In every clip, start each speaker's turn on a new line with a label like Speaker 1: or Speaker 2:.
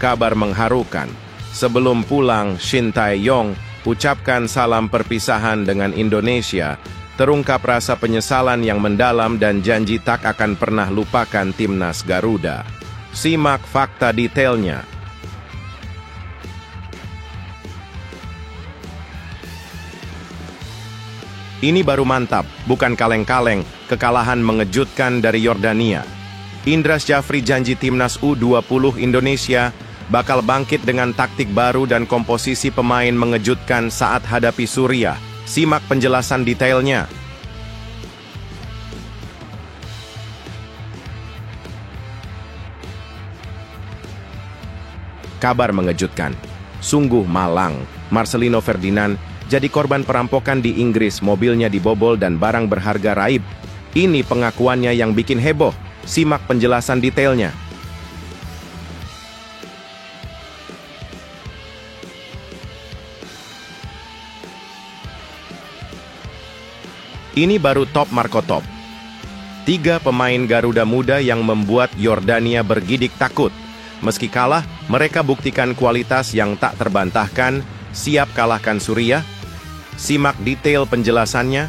Speaker 1: Kabar mengharukan. Sebelum pulang, Shin Tae-yong ucapkan salam perpisahan dengan Indonesia, terungkap rasa penyesalan yang mendalam dan janji tak akan pernah lupakan timnas Garuda. Simak fakta detailnya. Ini baru mantap, bukan kaleng-kaleng, kekalahan mengejutkan dari Yordania. Indra Syafri janji timnas U20 Indonesia bakal bangkit dengan taktik baru dan komposisi pemain mengejutkan saat hadapi Suriah. Simak penjelasan detailnya. Kabar mengejutkan. Sungguh malang, Marcelino Ferdinand jadi korban perampokan di Inggris, mobilnya dibobol dan barang berharga raib. Ini pengakuannya yang bikin heboh. Simak penjelasan detailnya. Ini baru top Marco Top. 3 pemain Garuda muda yang membuat Yordania bergidik takut. Meski kalah, mereka buktikan kualitas yang tak terbantahkan, siap kalahkan Suriah. Simak detail penjelasannya.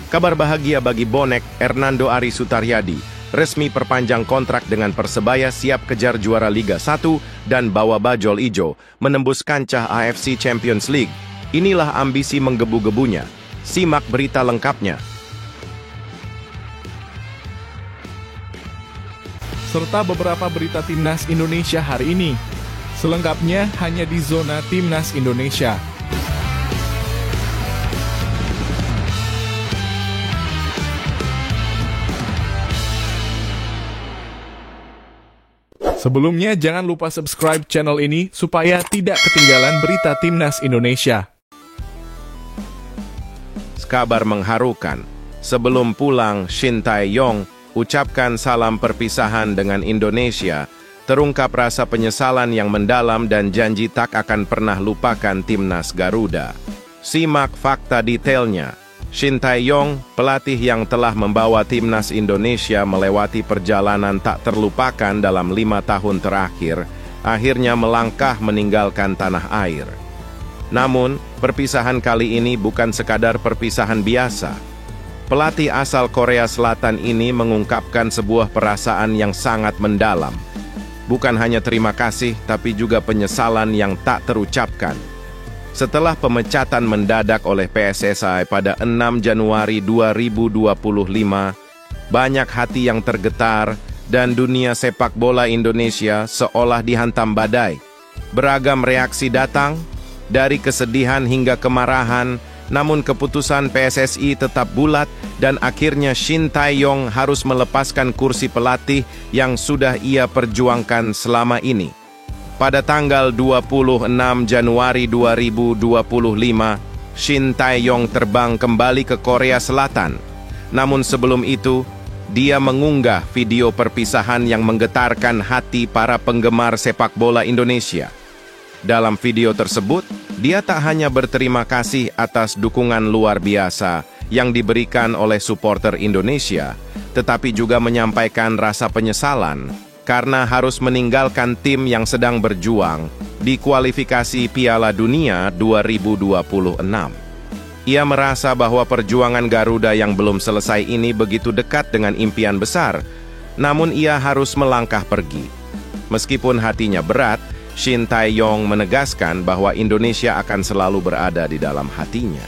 Speaker 1: Kabar bahagia bagi bonek Hernando Ari Sutaryadi. Resmi perpanjang kontrak dengan Persebaya, siap kejar juara Liga 1 dan bawa bajul ijo menembus kancah AFC Champions League. Inilah ambisi menggebu-gebunya. Simak berita lengkapnya.
Speaker 2: Serta beberapa berita Timnas Indonesia hari ini. Selengkapnya hanya di Zona Timnas Indonesia. Sebelumnya, jangan lupa subscribe channel ini supaya tidak ketinggalan berita Timnas Indonesia.
Speaker 1: Kabar mengharukan. Sebelum pulang, Shin Tae-yong ucapkan salam perpisahan dengan Indonesia, terungkap rasa penyesalan yang mendalam dan janji tak akan pernah lupakan timnas Garuda. Simak fakta detailnya. Shin Tae-yong, pelatih yang telah membawa timnas Indonesia melewati perjalanan tak terlupakan dalam 5 tahun terakhir, akhirnya melangkah meninggalkan tanah air. Namun, perpisahan kali ini bukan sekadar perpisahan biasa. Pelatih asal Korea Selatan ini mengungkapkan sebuah perasaan yang sangat mendalam. Bukan hanya terima kasih, tapi juga penyesalan yang tak terucapkan. Setelah pemecatan mendadak oleh PSSI pada 6 Januari 2025, banyak hati yang tergetar dan dunia sepak bola Indonesia seolah dihantam badai. Beragam reaksi datang, dari kesedihan hingga kemarahan, namun keputusan PSSI tetap bulat dan akhirnya Shin Tae-yong harus melepaskan kursi pelatih yang sudah ia perjuangkan selama ini. Pada tanggal 26 Januari 2025, Shin Tae-yong terbang kembali ke Korea Selatan. Namun sebelum itu, dia mengunggah video perpisahan yang menggetarkan hati para penggemar sepak bola Indonesia. Dalam video tersebut, dia tak hanya berterima kasih atas dukungan luar biasa yang diberikan oleh supporter Indonesia, tetapi juga menyampaikan rasa penyesalan karena harus meninggalkan tim yang sedang berjuang di kualifikasi Piala Dunia 2026. Ia merasa bahwa perjuangan Garuda yang belum selesai ini begitu dekat dengan impian besar, namun ia harus melangkah pergi. Meskipun hatinya berat, Shin Tae-yong menegaskan bahwa Indonesia akan selalu berada di dalam hatinya.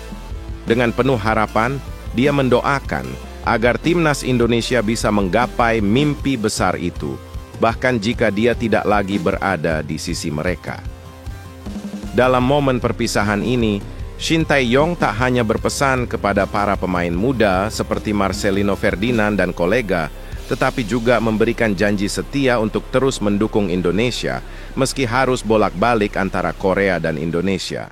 Speaker 1: Dengan penuh harapan, dia mendoakan agar timnas Indonesia bisa menggapai mimpi besar itu, bahkan jika dia tidak lagi berada di sisi mereka. Dalam momen perpisahan ini, Shin Tae-yong tak hanya berpesan kepada para pemain muda seperti Marcelino Ferdinand dan kolega, tetapi juga memberikan janji setia untuk terus mendukung Indonesia, meski harus bolak-balik antara Korea dan Indonesia.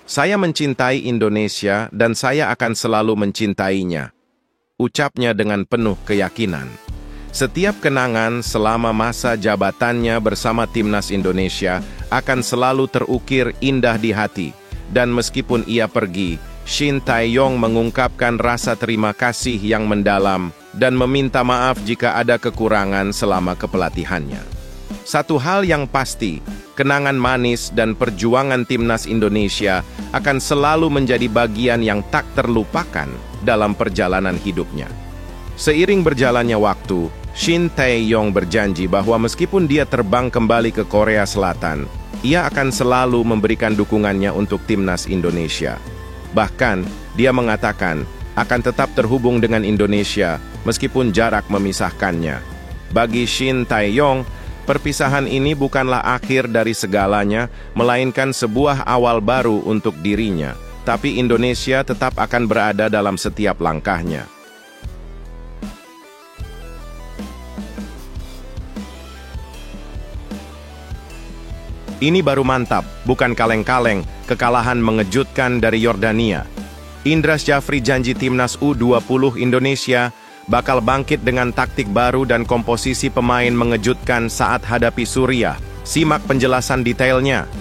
Speaker 1: Saya mencintai Indonesia dan saya akan selalu mencintainya, ucapnya dengan penuh keyakinan. Setiap kenangan selama masa jabatannya bersama timnas Indonesia akan selalu terukir indah di hati, dan meskipun ia pergi, Shin Tae-yong mengungkapkan rasa terima kasih yang mendalam dan meminta maaf jika ada kekurangan selama kepelatihannya. Satu hal yang pasti, kenangan manis dan perjuangan timnas Indonesia akan selalu menjadi bagian yang tak terlupakan dalam perjalanan hidupnya. Seiring berjalannya waktu, Shin Tae-yong berjanji bahwa meskipun dia terbang kembali ke Korea Selatan, ia akan selalu memberikan dukungannya untuk timnas Indonesia. Bahkan, dia mengatakan akan tetap terhubung dengan Indonesia meskipun jarak memisahkannya. Bagi Shin Tae-yong, perpisahan ini bukanlah akhir dari segalanya, melainkan sebuah awal baru untuk dirinya. Tapi Indonesia tetap akan berada dalam setiap langkahnya. Ini baru mantap, bukan kaleng-kaleng, kekalahan mengejutkan dari Yordania. Indra Syafri janji timnas U20 Indonesia bakal bangkit dengan taktik baru dan komposisi pemain mengejutkan saat hadapi Suriah. Simak penjelasan detailnya.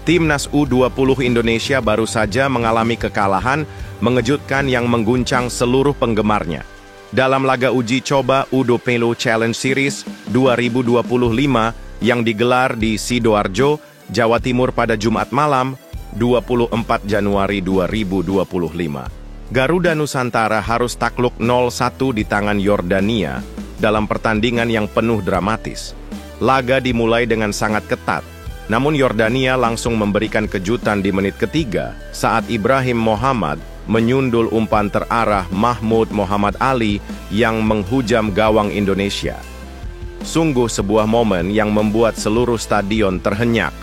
Speaker 1: Timnas U20 Indonesia baru saja mengalami kekalahan mengejutkan yang mengguncang seluruh penggemarnya. Dalam laga uji coba U20 Challenge Series 2025 yang digelar di Sidoarjo, Jawa Timur pada Jumat malam, 24 Januari 2025. Garuda Nusantara harus takluk 0-1 di tangan Yordania dalam pertandingan yang penuh dramatis. Laga dimulai dengan sangat ketat, namun Yordania langsung memberikan kejutan di menit ketiga saat Ibrahim Mohamad menyundul umpan terarah Mahmud Muhammad Ali yang menghujam gawang Indonesia. Sungguh sebuah momen yang membuat seluruh stadion terhenyak.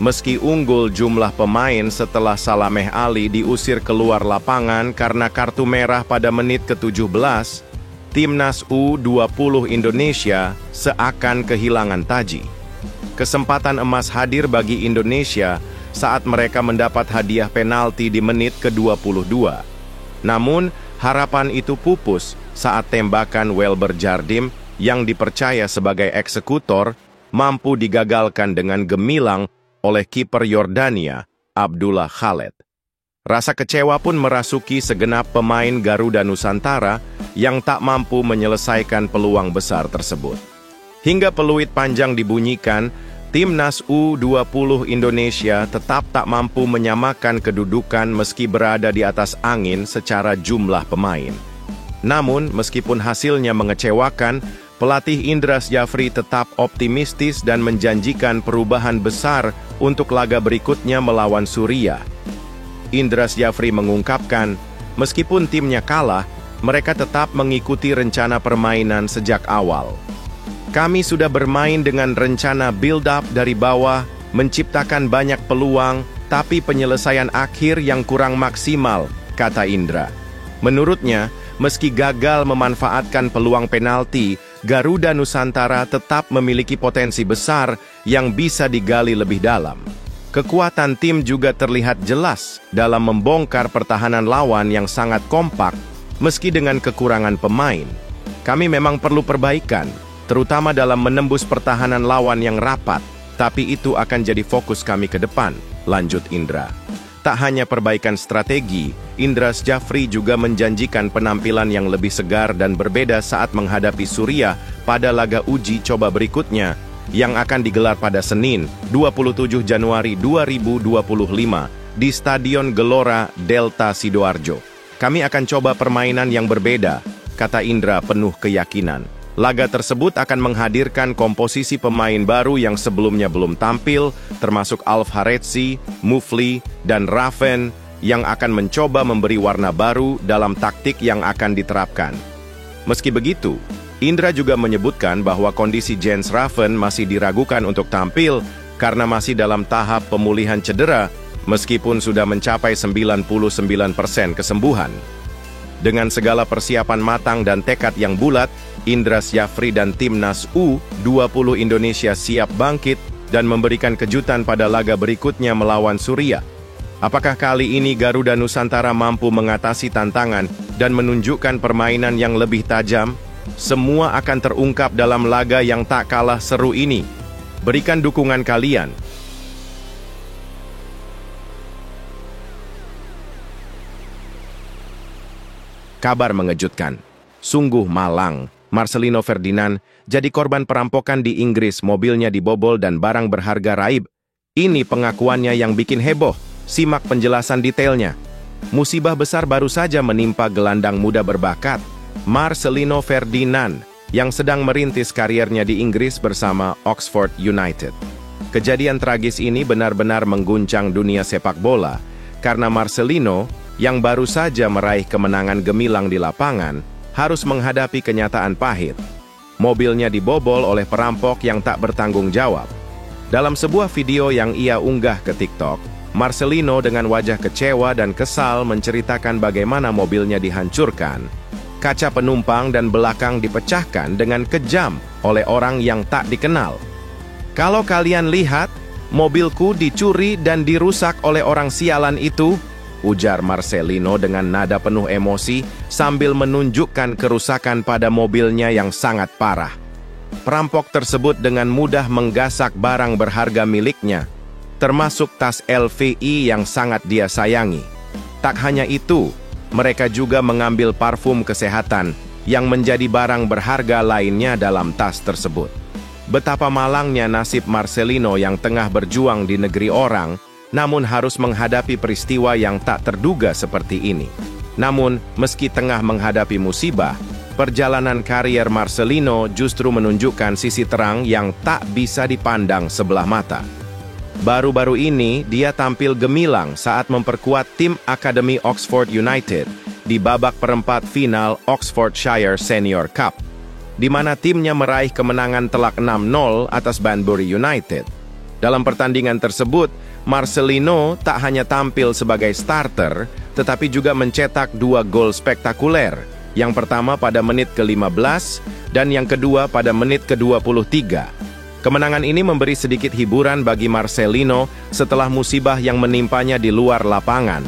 Speaker 1: Meski unggul jumlah pemain setelah Salameh Ali diusir keluar lapangan karena kartu merah pada menit ke-17, timnas U20 Indonesia seakan kehilangan taji. Kesempatan emas hadir bagi Indonesia saat mereka mendapat hadiah penalti di menit ke-22. Namun, harapan itu pupus saat tembakan Welber Jardim yang dipercaya sebagai eksekutor mampu digagalkan dengan gemilang oleh kiper Yordania, Abdullah Khaled. Rasa kecewa pun merasuki segenap pemain Garuda Nusantara yang tak mampu menyelesaikan peluang besar tersebut. Hingga peluit panjang dibunyikan, timnas U20 Indonesia tetap tak mampu menyamakan kedudukan meski berada di atas angin secara jumlah pemain. Namun, meskipun hasilnya mengecewakan, pelatih Indra Syafri tetap optimistis dan menjanjikan perubahan besar untuk laga berikutnya melawan Suriah. Indra Syafri mengungkapkan, meskipun timnya kalah, mereka tetap mengikuti rencana permainan sejak awal. Kami sudah bermain dengan rencana build-up dari bawah, menciptakan banyak peluang, tapi penyelesaian akhir yang kurang maksimal, kata Indra. Menurutnya, meski gagal memanfaatkan peluang penalti, Garuda Nusantara tetap memiliki potensi besar yang bisa digali lebih dalam. Kekuatan tim juga terlihat jelas dalam membongkar pertahanan lawan yang sangat kompak, meski dengan kekurangan pemain. Kami memang perlu perbaikan, terutama dalam menembus pertahanan lawan yang rapat, tapi itu akan jadi fokus kami ke depan, lanjut Indra. Tak hanya perbaikan strategi, Indra Syafri juga menjanjikan penampilan yang lebih segar dan berbeda saat menghadapi Suriah pada laga uji coba berikutnya yang akan digelar pada Senin, 27 Januari 2025 di Stadion Gelora Delta Sidoarjo. Kami akan coba permainan yang berbeda, kata Indra penuh keyakinan. Laga tersebut akan menghadirkan komposisi pemain baru yang sebelumnya belum tampil, termasuk Alf Haretsi, Mufli, dan Raven, yang akan mencoba memberi warna baru dalam taktik yang akan diterapkan. Meski begitu, Indra juga menyebutkan bahwa kondisi Jens Raven masih diragukan untuk tampil karena masih dalam tahap pemulihan cedera, meskipun sudah mencapai 99% kesembuhan. Dengan segala persiapan matang dan tekad yang bulat, Indra Syafri dan timnas U20 Indonesia siap bangkit dan memberikan kejutan pada laga berikutnya melawan Suriah. Apakah kali ini Garuda Nusantara mampu mengatasi tantangan dan menunjukkan permainan yang lebih tajam? Semua akan terungkap dalam laga yang tak kalah seru ini. Berikan dukungan kalian. Kabar mengejutkan. Sungguh malang, Marcelino Ferdinand jadi korban perampokan di Inggris, mobilnya dibobol dan barang berharga raib. Ini pengakuannya yang bikin heboh. Simak penjelasan detailnya. Musibah besar baru saja menimpa gelandang muda berbakat, Marcelino Ferdinand, yang sedang merintis kariernya di Inggris bersama Oxford United. Kejadian tragis ini benar-benar mengguncang dunia sepak bola, karena Marcelino, yang baru saja meraih kemenangan gemilang di lapangan, harus menghadapi kenyataan pahit. Mobilnya dibobol oleh perampok yang tak bertanggung jawab. Dalam sebuah video yang ia unggah ke TikTok, Marcelino dengan wajah kecewa dan kesal menceritakan bagaimana mobilnya dihancurkan. Kaca penumpang dan belakang dipecahkan dengan kejam oleh orang yang tak dikenal. Kalau kalian lihat, mobilku dicuri dan dirusak oleh orang sialan itu, ujar Marcelino dengan nada penuh emosi sambil menunjukkan kerusakan pada mobilnya yang sangat parah. Perampok tersebut dengan mudah menggasak barang berharga miliknya, termasuk tas LVI yang sangat dia sayangi. Tak hanya itu, mereka juga mengambil parfum kesehatan yang menjadi barang berharga lainnya dalam tas tersebut. Betapa malangnya nasib Marcelino yang tengah berjuang di negeri orang, namun harus menghadapi peristiwa yang tak terduga seperti ini. Namun, meski tengah menghadapi musibah, perjalanan karier Marcelino justru menunjukkan sisi terang yang tak bisa dipandang sebelah mata. Baru-baru ini, dia tampil gemilang saat memperkuat tim Akademi Oxford United di babak perempat final Oxfordshire Senior Cup, di mana timnya meraih kemenangan telak 6-0 atas Banbury United. Dalam pertandingan tersebut, Marcelino tak hanya tampil sebagai starter, tetapi juga mencetak 2 gol spektakuler. Yang pertama pada menit ke-15 dan yang kedua pada menit ke-23. Kemenangan ini memberi sedikit hiburan bagi Marcelino setelah musibah yang menimpanya di luar lapangan.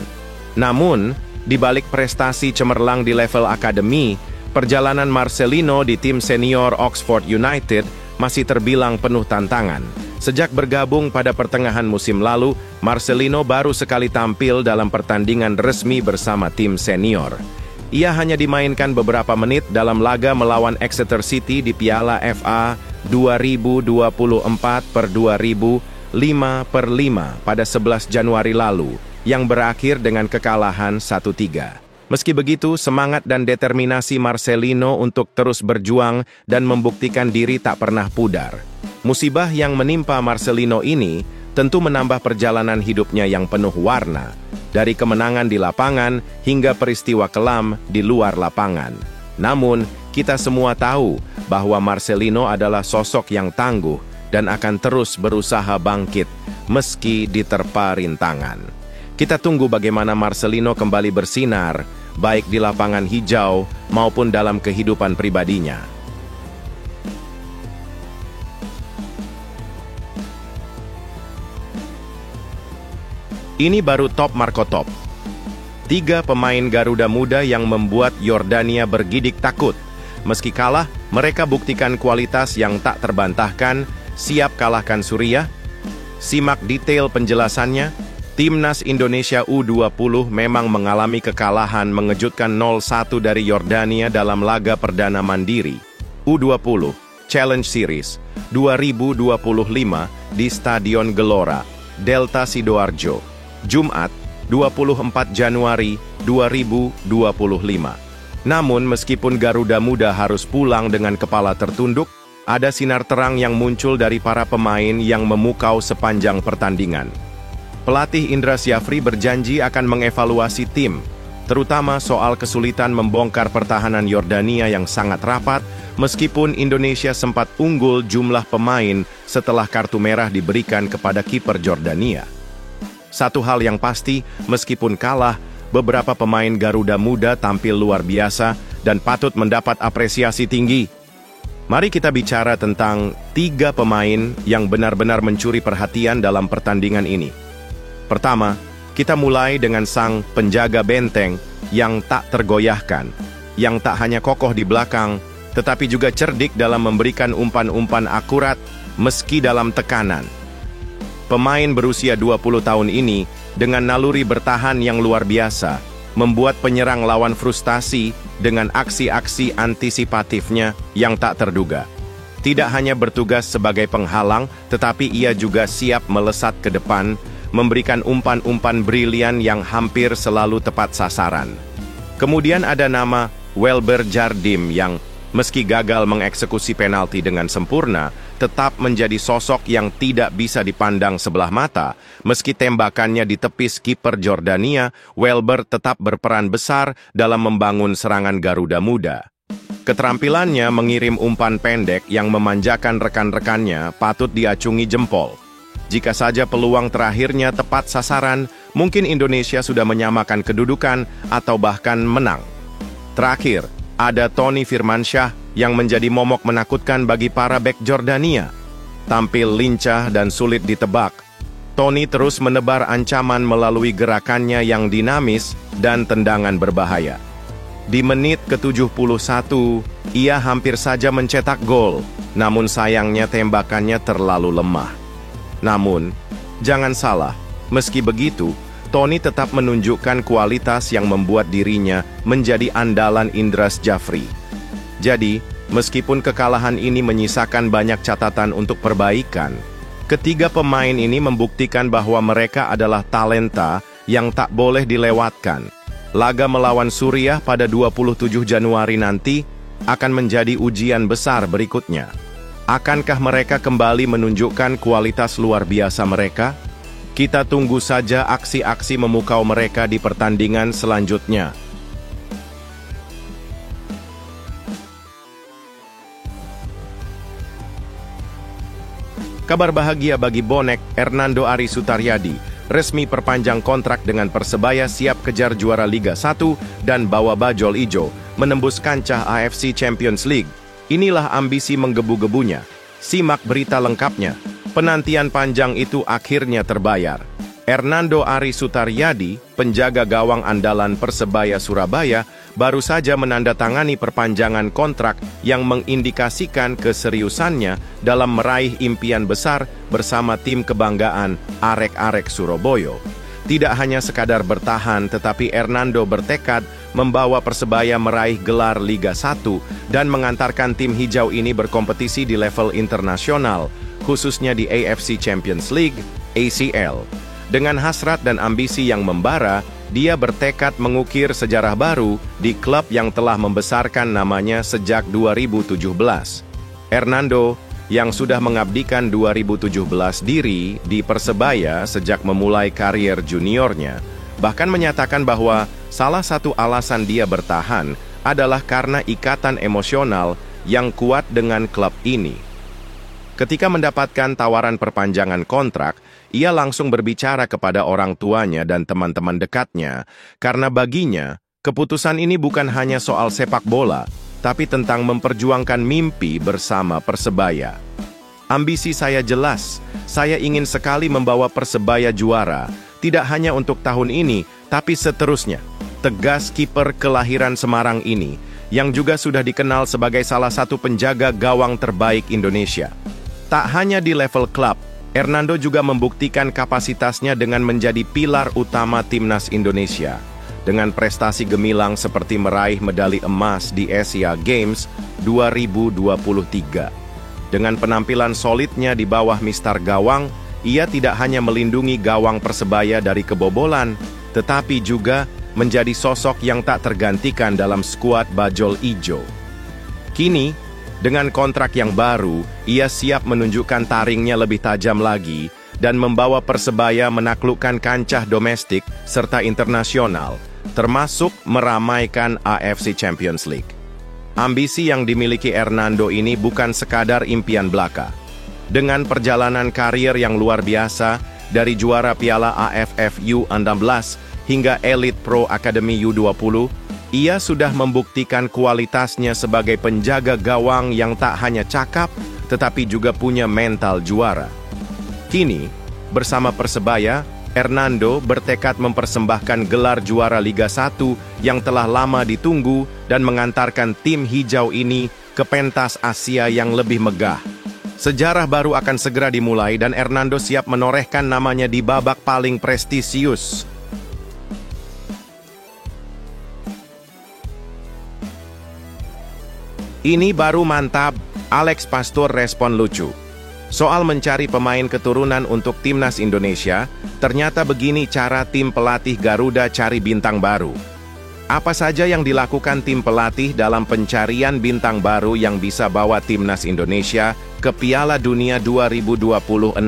Speaker 1: Namun, di balik prestasi cemerlang di level akademi, perjalanan Marcelino di tim senior Oxford United masih terbilang penuh tantangan. Sejak bergabung pada pertengahan musim lalu, Marcelino baru sekali tampil dalam pertandingan resmi bersama tim senior. Ia hanya dimainkan beberapa menit dalam laga melawan Exeter City di Piala FA 2024/2000 5/5 pada 11 Januari lalu, yang berakhir dengan kekalahan 1-3. Meski begitu, semangat dan determinasi Marcelino untuk terus berjuang dan membuktikan diri tak pernah pudar. Musibah yang menimpa Marcelino ini tentu menambah perjalanan hidupnya yang penuh warna, dari kemenangan di lapangan hingga peristiwa kelam di luar lapangan. Namun, kita semua tahu bahwa Marcelino adalah sosok yang tangguh dan akan terus berusaha bangkit meski diterpa rintangan. Kita tunggu bagaimana Marcelino kembali bersinar, baik di lapangan hijau maupun dalam kehidupan pribadinya. Ini baru top Marco Top. 3 pemain Garuda Muda yang membuat Yordania bergidik takut. Meski kalah, mereka buktikan kualitas yang tak terbantahkan, siap kalahkan Suriah. Simak detail penjelasannya. Timnas Indonesia U20 memang mengalami kekalahan mengejutkan 0-1 dari Yordania dalam laga perdana mandiri U20 Challenge Series 2025 di Stadion Gelora, Delta Sidoarjo, Jumat, 24 Januari 2025. Namun, meskipun Garuda Muda harus pulang dengan kepala tertunduk, ada sinar terang yang muncul dari para pemain yang memukau sepanjang pertandingan. Pelatih Indra Syafri berjanji akan mengevaluasi tim, terutama soal kesulitan membongkar pertahanan Yordania yang sangat rapat, meskipun Indonesia sempat unggul jumlah pemain setelah kartu merah diberikan kepada kiper Jordania. Satu hal yang pasti, meskipun kalah, beberapa pemain Garuda Muda tampil luar biasa dan patut mendapat apresiasi tinggi. Mari kita bicara tentang 3 pemain yang benar-benar mencuri perhatian dalam pertandingan ini. Pertama, kita mulai dengan sang penjaga benteng yang tak tergoyahkan, yang tak hanya kokoh di belakang, tetapi juga cerdik dalam memberikan umpan-umpan akurat meski dalam tekanan. Pemain berusia 20 tahun ini dengan naluri bertahan yang luar biasa, membuat penyerang lawan frustasi dengan aksi-aksi antisipatifnya yang tak terduga. Tidak hanya bertugas sebagai penghalang, tetapi ia juga siap melesat ke depan, memberikan umpan-umpan brilian yang hampir selalu tepat sasaran. Kemudian ada nama Welber Jardim yang, meski gagal mengeksekusi penalti dengan sempurna, tetap menjadi sosok yang tidak bisa dipandang sebelah mata. Meski tembakannya ditepis kiper Jordania, Welber tetap berperan besar dalam membangun serangan Garuda Muda. Keterampilannya mengirim umpan pendek yang memanjakan rekan-rekannya patut diacungi jempol. Jika saja peluang terakhirnya tepat sasaran, mungkin Indonesia sudah menyamakan kedudukan atau bahkan menang. Terakhir, ada Tony Firmansyah yang menjadi momok menakutkan bagi para bek Jordania. Tampil lincah dan sulit ditebak, Tony terus menebar ancaman melalui gerakannya yang dinamis dan tendangan berbahaya. Di menit ke-71, ia hampir saja mencetak gol, namun sayangnya tembakannya terlalu lemah. Namun, jangan salah, meski begitu, Tony tetap menunjukkan kualitas yang membuat dirinya menjadi andalan Indras Jafri. Jadi, meskipun kekalahan ini menyisakan banyak catatan untuk perbaikan, ketiga pemain ini membuktikan bahwa mereka adalah talenta yang tak boleh dilewatkan. Laga melawan Suriah pada 27 Januari nanti akan menjadi ujian besar berikutnya. Akankah mereka kembali menunjukkan kualitas luar biasa mereka? Kita tunggu saja aksi-aksi memukau mereka di pertandingan selanjutnya. Kabar bahagia bagi bonek Hernando Ari Sutaryadi, resmi perpanjang kontrak dengan Persebaya, siap kejar juara Liga 1 dan bawa bajul ijo menembus kancah AFC Champions League. Inilah ambisi menggebu-gebunya. Simak berita lengkapnya. Penantian panjang itu akhirnya terbayar. Hernando Ari Sutaryadi, penjaga gawang andalan Persebaya Surabaya, baru saja menandatangani perpanjangan kontrak yang mengindikasikan keseriusannya dalam meraih impian besar bersama tim kebanggaan Arek-Arek Surabaya. Tidak hanya sekadar bertahan, tetapi Hernando bertekad membawa Persebaya meraih gelar Liga 1 dan mengantarkan tim hijau ini berkompetisi di level internasional, khususnya di AFC Champions League, ACL. Dengan hasrat dan ambisi yang membara, dia bertekad mengukir sejarah baru di klub yang telah membesarkan namanya sejak 2017. Hernando, yang sudah mengabdikan 2017 diri di Persebaya sejak memulai karier juniornya, bahkan menyatakan bahwa salah satu alasan dia bertahan adalah karena ikatan emosional yang kuat dengan klub ini. Ketika mendapatkan tawaran perpanjangan kontrak, ia langsung berbicara kepada orang tuanya dan teman-teman dekatnya, karena baginya, keputusan ini bukan hanya soal sepak bola, tapi tentang memperjuangkan mimpi bersama Persebaya. Ambisi saya jelas, saya ingin sekali membawa Persebaya juara, tidak hanya untuk tahun ini, tapi seterusnya, tegas kiper kelahiran Semarang ini, yang juga sudah dikenal sebagai salah satu penjaga gawang terbaik Indonesia. Tak hanya di level klub, Hernando juga membuktikan kapasitasnya dengan menjadi pilar utama timnas Indonesia. Dengan prestasi gemilang seperti meraih medali emas di Asia Games 2023. Dengan penampilan solidnya di bawah Mister Gawang, ia tidak hanya melindungi gawang Persebaya dari kebobolan, tetapi juga menjadi sosok yang tak tergantikan dalam skuad bajul ijo. Kini, dengan kontrak yang baru, ia siap menunjukkan taringnya lebih tajam lagi dan membawa Persebaya menaklukkan kancah domestik serta internasional, termasuk meramaikan AFC Champions League. Ambisi yang dimiliki Hernando ini bukan sekadar impian belaka. Dengan perjalanan karir yang luar biasa, dari juara Piala AFF U16 hingga Elite Pro Academy U20, ia sudah membuktikan kualitasnya sebagai penjaga gawang yang tak hanya cakap, tetapi juga punya mental juara. Kini, bersama Persebaya, Hernando bertekad mempersembahkan gelar juara Liga 1 yang telah lama ditunggu dan mengantarkan tim hijau ini ke pentas Asia yang lebih megah. Sejarah baru akan segera dimulai dan Hernando siap menorehkan namanya di babak paling prestisius. Ini baru mantap, Alex Pastur respon lucu. Soal mencari pemain keturunan untuk timnas Indonesia, ternyata begini cara tim pelatih Garuda cari bintang baru. Apa saja yang dilakukan tim pelatih dalam pencarian bintang baru yang bisa bawa timnas Indonesia ke Piala Dunia 2026?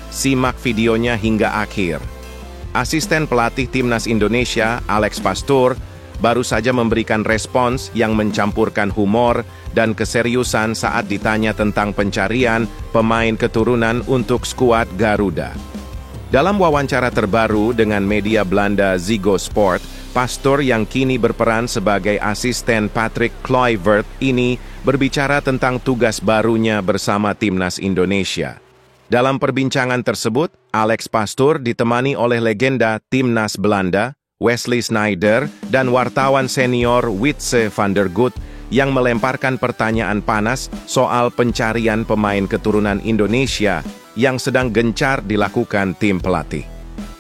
Speaker 1: Simak videonya hingga akhir. Asisten pelatih timnas Indonesia, Alex Pastur, baru saja memberikan respons yang mencampurkan humor dan keseriusan saat ditanya tentang pencarian pemain keturunan untuk skuad Garuda. Dalam wawancara terbaru dengan media Belanda Ziggo Sport, Pastur yang kini berperan sebagai asisten Patrick Kluivert ini berbicara tentang tugas barunya bersama timnas Indonesia. Dalam perbincangan tersebut, Alex Pastur ditemani oleh legenda timnas Belanda, Wesley Sneijder, dan wartawan senior Wietse van der Gut yang melemparkan pertanyaan panas soal pencarian pemain keturunan Indonesia yang sedang gencar dilakukan tim pelatih.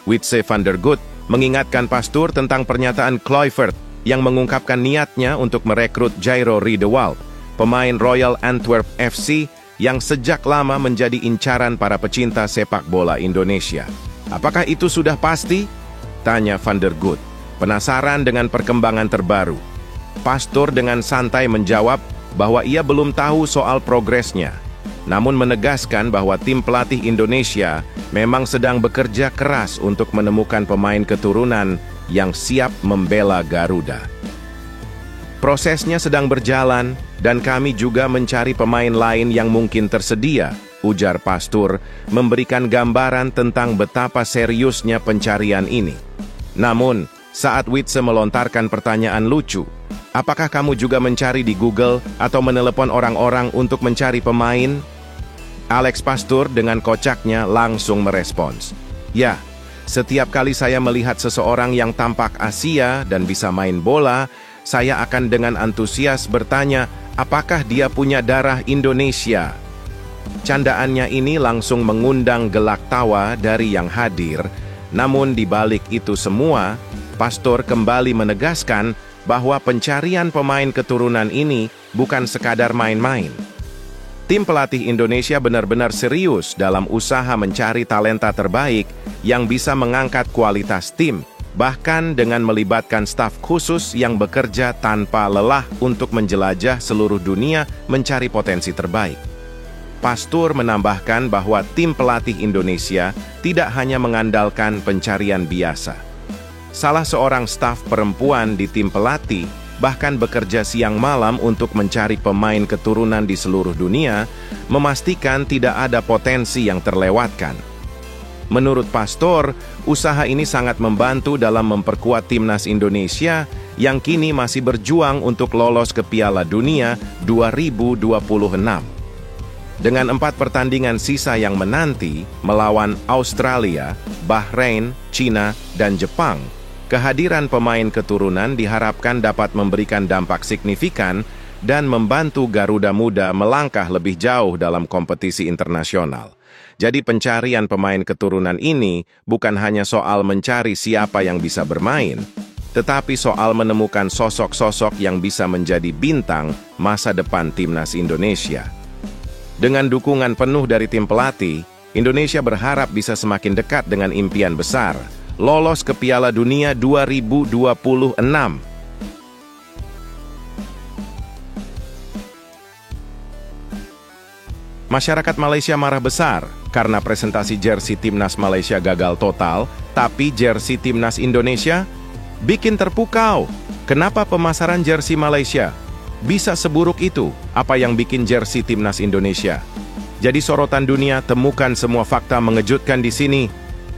Speaker 1: Wietse van der Gut mengingatkan Pastur tentang pernyataan Kluivert yang mengungkapkan niatnya untuk merekrut Jairo Riedewald, pemain Royal Antwerp FC yang sejak lama menjadi incaran para pecinta sepak bola Indonesia. Apakah itu sudah pasti? Tanya van der Gut, penasaran dengan perkembangan terbaru. Pastur dengan santai menjawab bahwa ia belum tahu soal progresnya, namun menegaskan bahwa tim pelatih Indonesia memang sedang bekerja keras untuk menemukan pemain keturunan yang siap membela Garuda. Prosesnya sedang berjalan dan kami juga mencari pemain lain yang mungkin tersedia, ujar Pastur, memberikan gambaran tentang betapa seriusnya pencarian ini. Namun, saat Wietse melontarkan pertanyaan lucu, apakah kamu juga mencari di Google atau menelepon orang-orang untuk mencari pemain? Alex Pastur dengan kocaknya langsung merespons, ya, setiap kali saya melihat seseorang yang tampak Asia dan bisa main bola, saya akan dengan antusias bertanya, apakah dia punya darah Indonesia? Candaannya ini langsung mengundang gelak tawa dari yang hadir. Namun di balik itu semua, Pastur kembali menegaskan bahwa pencarian pemain keturunan ini bukan sekadar main-main. Tim pelatih Indonesia benar-benar serius dalam usaha mencari talenta terbaik yang bisa mengangkat kualitas tim, bahkan dengan melibatkan staf khusus yang bekerja tanpa lelah untuk menjelajah seluruh dunia mencari potensi terbaik. Pastur menambahkan bahwa tim pelatih Indonesia tidak hanya mengandalkan pencarian biasa. Salah seorang staf perempuan di tim pelatih bahkan bekerja siang malam untuk mencari pemain keturunan di seluruh dunia, memastikan tidak ada potensi yang terlewatkan. Menurut Pastur, usaha ini sangat membantu dalam memperkuat timnas Indonesia yang kini masih berjuang untuk lolos ke Piala Dunia 2026. Dengan 4 pertandingan sisa yang menanti melawan Australia, Bahrain, China, dan Jepang, kehadiran pemain keturunan diharapkan dapat memberikan dampak signifikan dan membantu Garuda Muda melangkah lebih jauh dalam kompetisi internasional. Jadi pencarian pemain keturunan ini bukan hanya soal mencari siapa yang bisa bermain, tetapi soal menemukan sosok-sosok yang bisa menjadi bintang masa depan timnas Indonesia. Dengan dukungan penuh dari tim pelatih, Indonesia berharap bisa semakin dekat dengan impian besar, lolos ke Piala Dunia 2026. Masyarakat Malaysia marah besar karena presentasi jersey timnas Malaysia gagal total, tapi jersey timnas Indonesia bikin terpukau. Kenapa pemasaran jersey Malaysia bisa seburuk itu? Apa yang bikin jersey timnas Indonesia jadi sorotan dunia? Temukan semua fakta mengejutkan di sini.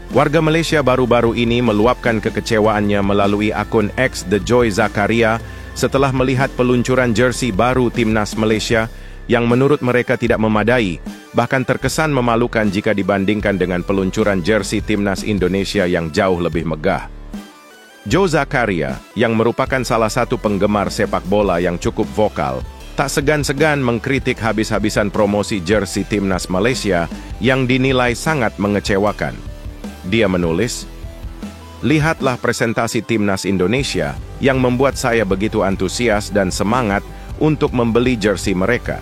Speaker 1: Warga Malaysia baru-baru ini meluapkan kekecewaannya melalui akun X The Joy Zakaria setelah melihat peluncuran jersey baru timnas Malaysia yang menurut mereka tidak memadai, bahkan terkesan memalukan jika dibandingkan dengan peluncuran jersey timnas Indonesia yang jauh lebih megah. Joe Zakaria, yang merupakan salah satu penggemar sepak bola yang cukup vokal, tak segan-segan mengkritik habis-habisan promosi jersey timnas Malaysia yang dinilai sangat mengecewakan. Dia menulis, "Lihatlah presentasi timnas Indonesia yang membuat saya begitu antusias dan semangat untuk membeli jersey mereka.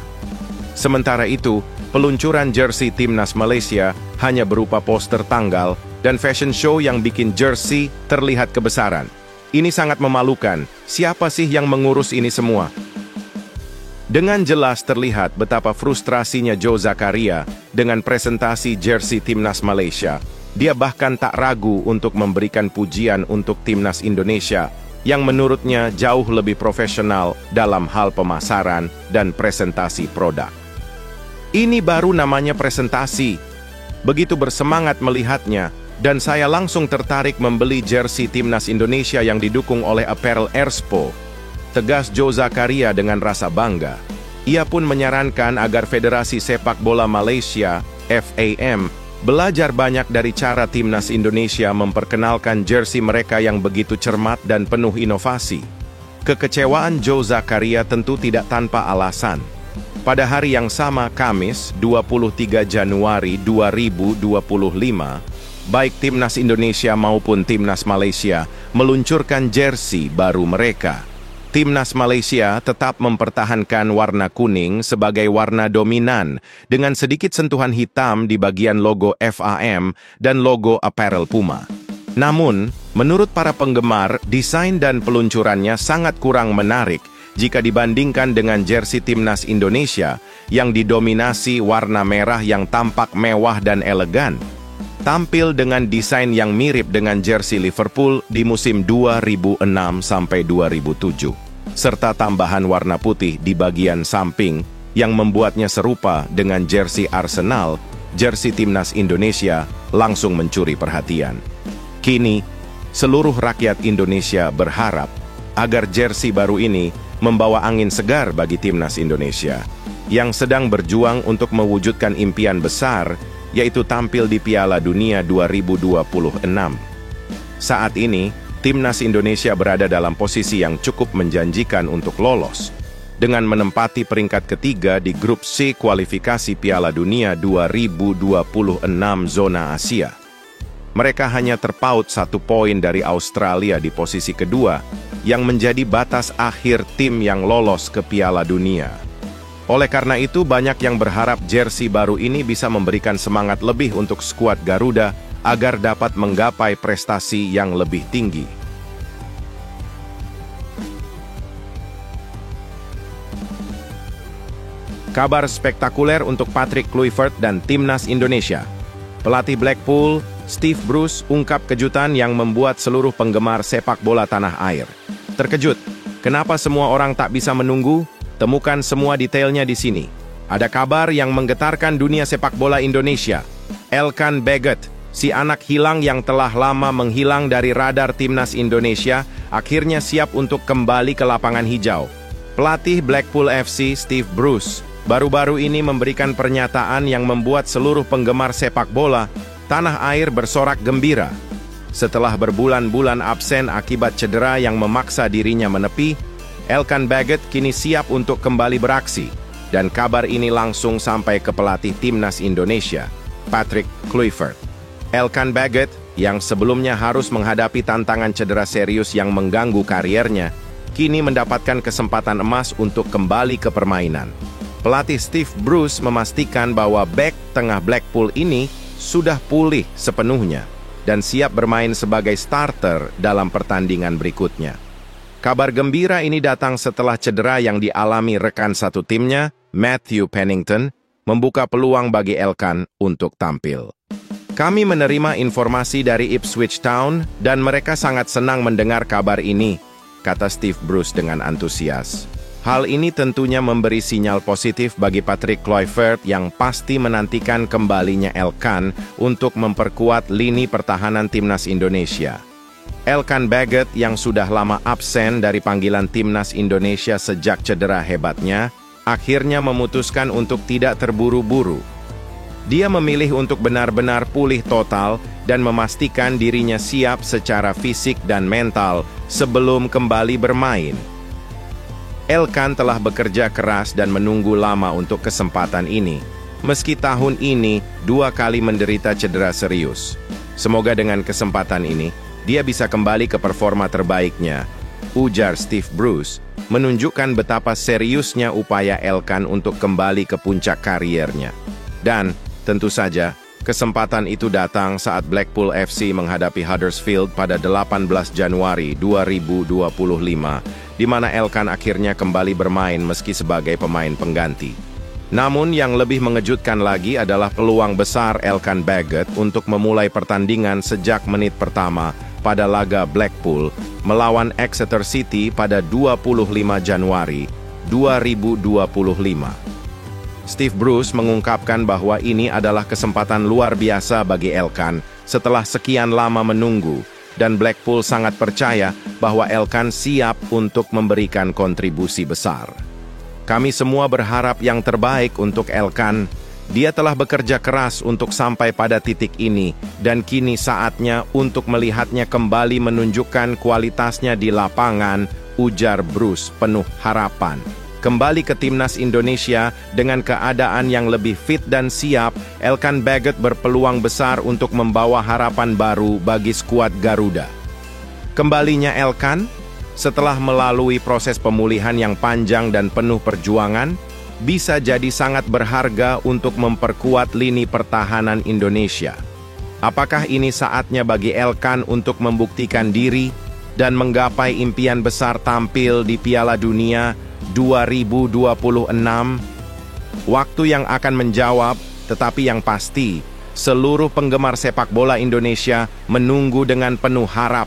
Speaker 1: Sementara itu, peluncuran jersey timnas Malaysia hanya berupa poster tanggal dan fashion show yang bikin jersey terlihat kebesaran. Ini sangat memalukan. Siapa sih yang mengurus ini semua? Dengan jelas terlihat betapa frustrasinya Joe Zakaria dengan presentasi jersey timnas Malaysia. Dia bahkan tak ragu untuk memberikan pujian untuk timnas Indonesia yang menurutnya jauh lebih profesional dalam hal pemasaran dan presentasi produk. Ini baru namanya presentasi. Begitu bersemangat melihatnya, dan saya langsung tertarik membeli jersey timnas Indonesia yang didukung oleh apparel Erspo. Tegas Joe Zakaria dengan rasa bangga. Ia pun menyarankan agar Federasi Sepak Bola Malaysia, FAM, belajar banyak dari cara timnas Indonesia memperkenalkan jersey mereka yang begitu cermat dan penuh inovasi. Kekecewaan Joe Zakaria tentu tidak tanpa alasan. Pada hari yang sama, Kamis, 23 Januari 2025, baik timnas Indonesia maupun timnas Malaysia meluncurkan jersey baru mereka. Timnas Malaysia tetap mempertahankan warna kuning sebagai warna dominan dengan sedikit sentuhan hitam di bagian logo FAM dan logo apparel Puma. Namun, menurut para penggemar, desain dan peluncurannya sangat kurang menarik jika dibandingkan dengan jersey timnas Indonesia yang didominasi warna merah yang tampak mewah dan elegan. Tampil dengan desain yang mirip dengan jersey Liverpool di musim 2006-2007, serta tambahan warna putih di bagian samping yang membuatnya serupa dengan jersey Arsenal. Jersey timnas Indonesia langsung mencuri perhatian. Kini, seluruh rakyat Indonesia berharap agar jersey baru ini membawa angin segar bagi timnas Indonesia yang sedang berjuang untuk mewujudkan impian besar, yaitu tampil di Piala Dunia 2026. Saat ini, timnas Indonesia berada dalam posisi yang cukup menjanjikan untuk lolos, dengan menempati peringkat ketiga di grup C kualifikasi Piala Dunia 2026 zona Asia. Mereka hanya terpaut 1 poin dari Australia di posisi kedua, yang menjadi batas akhir tim yang lolos ke Piala Dunia. Oleh karena itu, banyak yang berharap jersey baru ini bisa memberikan semangat lebih untuk skuad Garuda agar dapat menggapai prestasi yang lebih tinggi. Kabar spektakuler untuk Patrick Kluivert dan timnas Indonesia. Pelatih Blackpool, Steve Bruce, ungkap kejutan yang membuat seluruh penggemar sepak bola tanah air terkejut. Kenapa semua orang tak bisa menunggu? Temukan semua detailnya di sini. Ada kabar yang menggetarkan dunia sepak bola Indonesia. Elkan Baggett, si anak hilang yang telah lama menghilang dari radar timnas Indonesia, akhirnya siap untuk kembali ke lapangan hijau. Pelatih Blackpool FC, Steve Bruce, baru-baru ini memberikan pernyataan yang membuat seluruh penggemar sepak bola tanah air bersorak gembira. Setelah berbulan-bulan absen akibat cedera yang memaksa dirinya menepi, Elkan Baggett kini siap untuk kembali beraksi, dan kabar ini langsung sampai ke pelatih timnas Indonesia, Patrick Kluivert. Elkan Baggett, yang sebelumnya harus menghadapi tantangan cedera serius yang mengganggu kariernya, kini mendapatkan kesempatan emas untuk kembali ke permainan. Pelatih Steve Bruce memastikan bahwa bek tengah Blackpool ini sudah pulih sepenuhnya dan siap bermain sebagai starter dalam pertandingan berikutnya. Kabar gembira ini datang setelah cedera yang dialami rekan satu timnya, Matthew Pennington, membuka peluang bagi Elkan untuk tampil. Kami menerima informasi dari Ipswich Town dan mereka sangat senang mendengar kabar ini, kata Steve Bruce dengan antusias. Hal ini tentunya memberi sinyal positif bagi Patrick Kluivert yang pasti menantikan kembalinya Elkan untuk memperkuat lini pertahanan timnas Indonesia. Elkan Baggett yang sudah lama absen dari panggilan timnas Indonesia sejak cedera hebatnya, akhirnya memutuskan untuk tidak terburu-buru. Dia memilih untuk benar-benar pulih total dan memastikan dirinya siap secara fisik dan mental sebelum kembali bermain. Elkan telah bekerja keras dan menunggu lama untuk kesempatan ini, meski tahun ini 2 kali menderita cedera serius. Semoga dengan kesempatan ini, dia bisa kembali ke performa terbaiknya, ujar Steve Bruce menunjukkan betapa seriusnya upaya Elkan untuk kembali ke puncak kariernya. Dan, tentu saja, kesempatan itu datang saat Blackpool FC menghadapi Huddersfield pada 18 Januari 2025, di mana Elkan akhirnya kembali bermain meski sebagai pemain pengganti. Namun yang lebih mengejutkan lagi adalah peluang besar Elkan Baggott untuk memulai pertandingan sejak menit pertama pada laga Blackpool melawan Exeter City pada 25 Januari 2025. Steve Bruce mengungkapkan bahwa ini adalah kesempatan luar biasa bagi Elkan setelah sekian lama menunggu, dan Blackpool sangat percaya bahwa Elkan siap untuk memberikan kontribusi besar. Kami semua berharap yang terbaik untuk Elkan. Dia telah bekerja keras untuk sampai pada titik ini, dan kini saatnya untuk melihatnya kembali menunjukkan kualitasnya di lapangan, ujar Bruce penuh harapan. Kembali ke timnas Indonesia dengan keadaan yang lebih fit dan siap, Elkan Baggott berpeluang besar untuk membawa harapan baru bagi skuad Garuda. Kembalinya Elkan, setelah melalui proses pemulihan yang panjang dan penuh perjuangan, bisa jadi sangat berharga untuk memperkuat lini pertahanan Indonesia. Apakah ini saatnya bagi Elkan untuk membuktikan diri dan menggapai impian besar tampil di Piala Dunia 2026? Waktu yang akan menjawab, tetapi yang pasti, seluruh penggemar sepak bola Indonesia menunggu dengan penuh harap